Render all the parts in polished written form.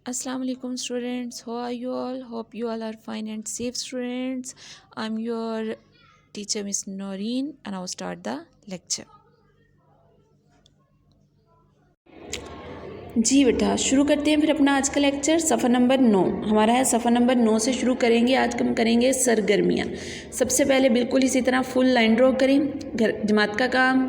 Assalamu alaikum students, how are you all? Hope you all are fine and safe students. I'm your teacher Miss Noreen and I'll start the lecture. जी बेटा, शुरू करते हैं फिर अपना आज का lecture. सफ़ा नंबर 9 हमारा है। सफ़ा नंबर 9 से शुरू करेंगे। आज हम करेंगे सरगर्मियाँ। सबसे पहले बिल्कुल इसी तरह फुल लाइन ड्रॉ करें। घर जमात का काम,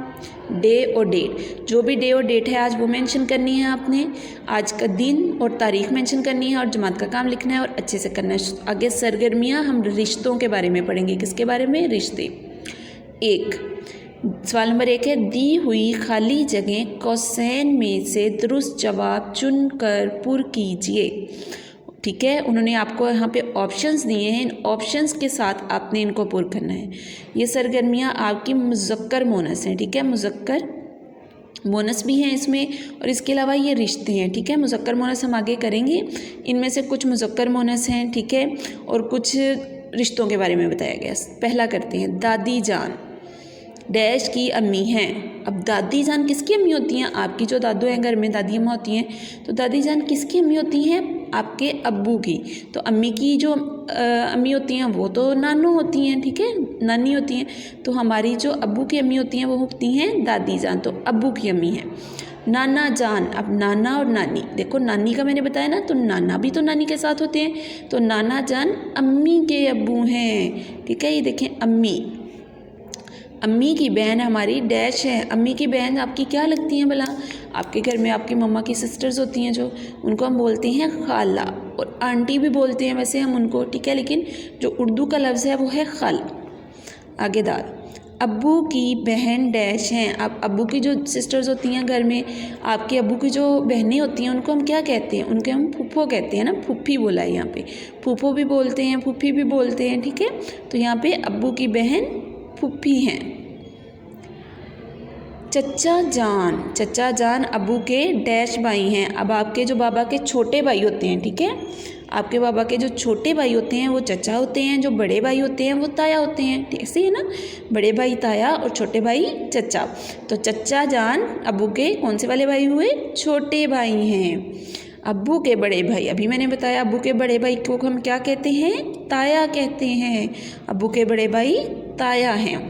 डे और डेट, जो भी डे और डेट है आज वो मेंशन करनी है आपने। आज का दिन और तारीख मेंशन करनी है और जमात का काम लिखना है और अच्छे से करना है। आगे सरगर्मियाँ हम रिश्तों के बारे में पढ़ेंगे। किसके बारे में? रिश्ते। सवाल नंबर 1 है, दी हुई खाली जगह क्वेश्चन में से दुरुस्त जवाब चुनकर पुर कीजिए। ठीक है, उन्होंने आपको यहाँ पे ऑप्शंस दिए हैं। इन ऑप्शंस के साथ आपने इनको पुर करना है। ये सरगर्मियाँ आपकी मुज़क्कर मोनस हैं। ठीक है, मुज़क्कर मोनस भी हैं इसमें और इसके अलावा ये रिश्ते हैं। ठीक है, मुज़क्कर मोनस हम आगे करेंगे। इनमें से कुछ मुज़क्कर मोनस हैं। ठीक है, और कुछ रिश्तों के बारे में बताया गया। पहला करते हैं, दादी जान डैश की अम्मी हैं। अब दादी जान किसकी अम्मी होती हैं? आपकी जो दादू हैं घर में, दादी अम्मा होती हैं, तो दादी जान किसकी अम्मी होती हैं? आपके अब्बू की। तो अम्मी की जो अम्मी होती हैं वो तो नानू होती हैं। ठीक है, नानी होती हैं। तो हमारी जो अब्बू की अम्मी होती हैं वो होती हैं दादी जान, तो अब्बू की अम्मी हैं। नाना जान, अब नाना और नानी, देखो नानी का मैंने बताया ना, तो नाना भी तो नानी के साथ होते हैं। तो नाना जान अम्मी के अब्बू हैं। ठीक है, ये देखें अम्मी, अम्मी की बहन हमारी डैश है। अम्मी की बहन आपकी क्या लगती हैं भला? आपके घर में आपकी मम्मा की सिस्टर्स होती हैं जो, उनको हम बोलते हैं खाला, और आंटी भी बोलते हैं वैसे हम उनको। ठीक है, लेकिन जो उर्दू का लफ्ज़ है वो है खाल। आगे दाल, अब्बू की बहन डैश हैं। अब अब्बू की जो सिस्टर्स होती हैं घर में, आपके अब्बू की जो बहनें होती हैं उनको हम क्या कहते हैं? उनके हम फूफो कहते हैं ना, फूफी बोला है यहाँ पे। फूफो भी बोलते हैं, फूफी भी बोलते हैं। ठीक है, तो यहाँ पे अब्बू की बहन फूफी हैं। चचा जान, चचा जान अब्बू के डैश भाई हैं। अब आपके जो बाबा के छोटे भाई होते हैं, ठीक है, आपके बाबा के जो छोटे भाई होते हैं वो चचा होते हैं, जो बड़े भाई होते हैं वो ताया होते हैं। ठीक ऐसे है ना, बड़े भाई ताया और छोटे भाई चचा। तो चचा जान अब्बू के कौन से वाले भाई हुए? छोटे भाई हैं। अब्बू के बड़े भाई, अभी मैंने बताया अब्बू के बड़े भाई को हम क्या कहते हैं? ताया कहते हैं। अब्बू के बड़े भाई ताया हैं।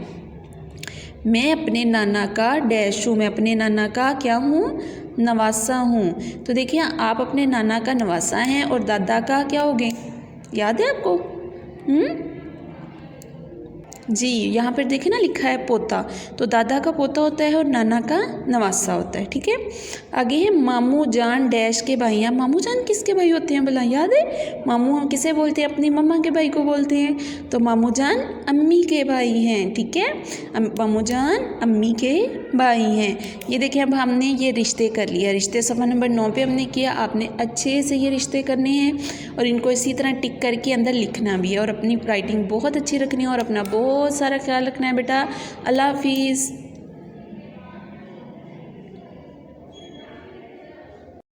मैं अपने नाना का डैश हूँ। मैं अपने नाना का क्या हूँ? नवासा हूँ। तो देखिए, आप अपने नाना का नवासा हैं और दादा का क्या होगे? याद है आपको? जी, यहाँ पर देखें ना लिखा है पोता, तो दादा का पोता होता है और नाना का नवासा होता है। ठीक है, आगे है मामू जान डैश के भाई हैं। मामू जान किसके भाई होते हैं भला? याद है? मामू हम किसे बोलते हैं? अपनी मम्मा के भाई को बोलते हैं। तो मामू जान अम्मी के भाई हैं। ठीक है, मामू जान अम्मी के भाई हैं। ये देखिए, अब हमने ये रिश्ते कर लिया। रिश्ते सफ़ा नंबर 9 पे हमने किया। आपने अच्छे से ये रिश्ते करने हैं और इनको इसी तरह टिक करके अंदर लिखना भी है और अपनी राइटिंग बहुत अच्छी रखनी है और अपना बहुत सारा ख्याल रखना है बेटा। अल्लाह हाफिज़।